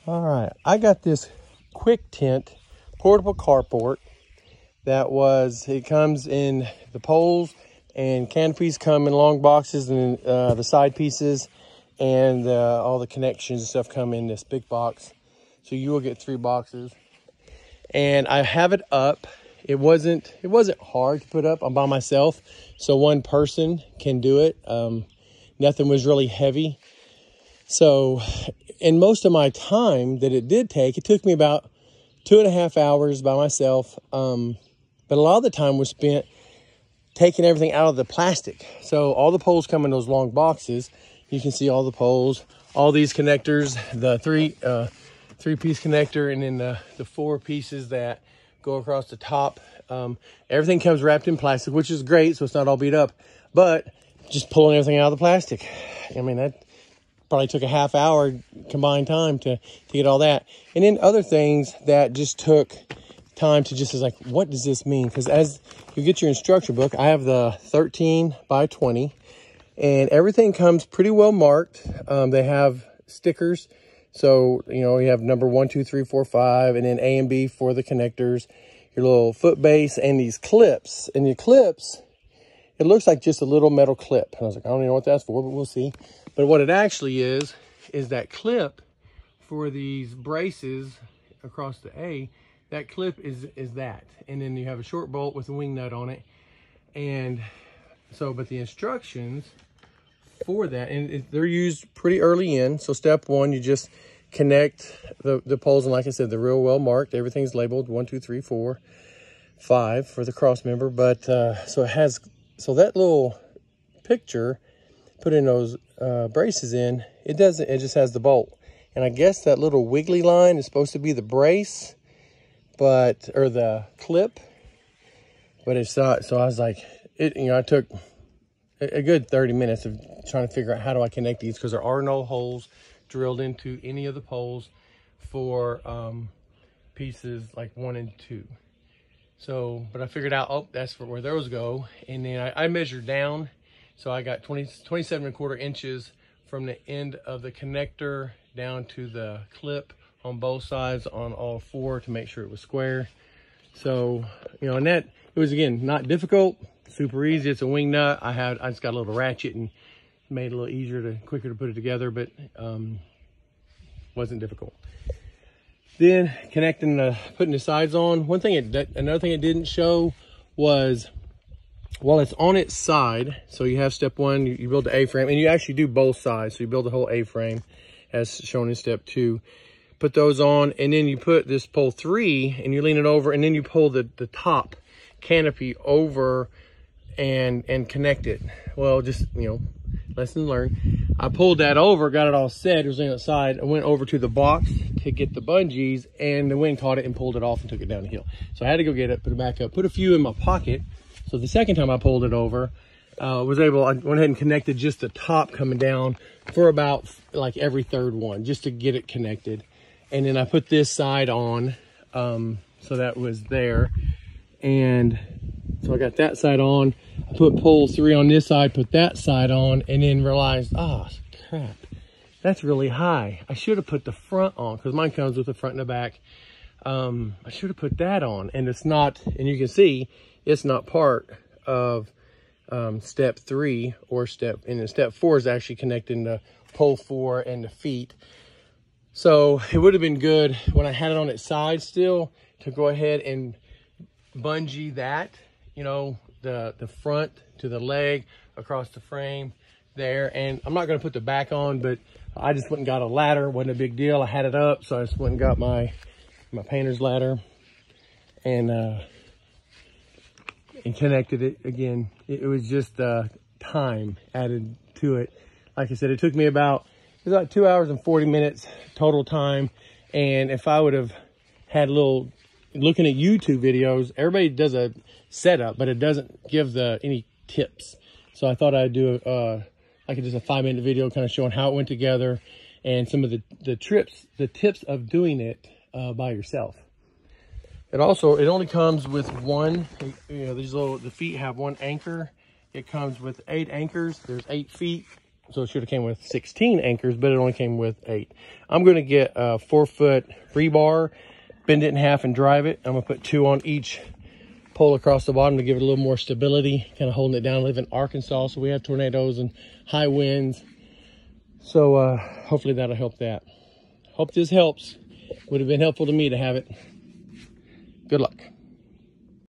All right, I got this Quictent portable carport it comes in the poles, and canopies come in long boxes, and the side pieces and all the connections and stuff come in this big box. So you will get 3 boxes. And I have it up. It wasn't hard to put up. I'm by myself, so one person can do it. Nothing was really heavy. So, in most of my time that it did take, it took me about 2.5 hours by myself. But a lot of the time was spent taking everything out of the plastic. So all the poles come in those long boxes. You can see all the poles, all these connectors, the three-piece connector, and then the 4 pieces that go across the top. Everything comes wrapped in plastic, which is great, so it's not all beat up. But just pulling everything out of the plastic, I mean, that probably took a half hour combined time to get all that. And then other things that just took time to just like, what does this mean? Because as you get your instruction book, I have the 13 by 20, and everything comes pretty well marked. They have stickers. So, you know, you have number 1, 2, 3, 4, 5, and then A and B for the connectors, your little foot base, and these clips. And the clips, it looks like just a little metal clip. And I was like, I don't even know what that's for, but we'll see. But what it actually is that clip for these braces across the A. That clip is that. And then you have a short bolt with a wing nut on it. And so, but the instructions for that, and they're used pretty early in. So step 1, you just connect the poles. And like I said, they're real well marked. Everything's labeled 1, 2, 3, 4, 5 for the cross member. But so that little picture, putting those braces in, it just has the bolt. And I guess that little wiggly line is supposed to be the brace, or the clip, but it's not. So I was like, I took a good 30 minutes of trying to figure out how do I connect these, because there are no holes drilled into any of the poles for pieces like 1 and 2. So, but I figured out, oh, that's where those go. And then I measured down. So I got 27¼ inches from the end of the connector down to the clip on both sides on all 4 to make sure it was square. So, and that, it was, again, not difficult, super easy. It's a wing nut. I just got a little ratchet and made it a little quicker to put it together, but wasn't difficult. Then connecting putting the sides on. Another thing it didn't show was, while it's on its side, so you have step 1, you build the A-frame, and you actually do both sides. So you build the whole A-frame as shown in step 2. Put those on, and then you put this pole 3 and you lean it over, and then you pull the top canopy over and connect it. Well, just, lesson learned. I pulled that over, got it all set. It was on the side. I went over to the box to get the bungees, and the wind caught it and pulled it off and took it down the hill. So I had to go get it, put it back up, put a few in my pocket. So the second time I pulled it over, I went ahead and connected just the top coming down for about like every 3rd one, just to get it connected. And then I put this side on, so that was there. And so I got that side on. I put pole 3 on this side, put that side on, and then realized, crap, that's really high. I should have put the front on, because mine comes with the front and the back. I should have put that on, and it's not, and you can see, it's not part of step 3 or step 4 is actually connecting the pole 4 and the feet. So it would have been good when I had it on its side still to go ahead and bungee that, the front to the leg across the frame there. And I'm not going to put the back on, but I just went and got a ladder. Wasn't a big deal. I had it up, so I just went and got my painter's ladder and connected it again. It was just time added to it. Like I said, it took me about 2 hours and 40 minutes total time. And if I would have had looking at YouTube videos, everybody does a setup, but it doesn't give any tips. So I thought I'd do just a 5-minute video kind of showing how it went together and some of the tips of doing it by yourself. It only comes with one, the feet have one anchor. It comes with 8 anchors. There's 8 feet So it should have came with 16 anchors, but it only came with 8. I'm going to get a 4-foot rebar, bend it in half and drive it. I'm going to put 2 on each pole across the bottom to give it a little more stability, kind of holding it down. I live in Arkansas, so we have tornadoes and high winds. So hopefully that'll help that. Hope this helps. Would have been helpful to me to have it. Good luck.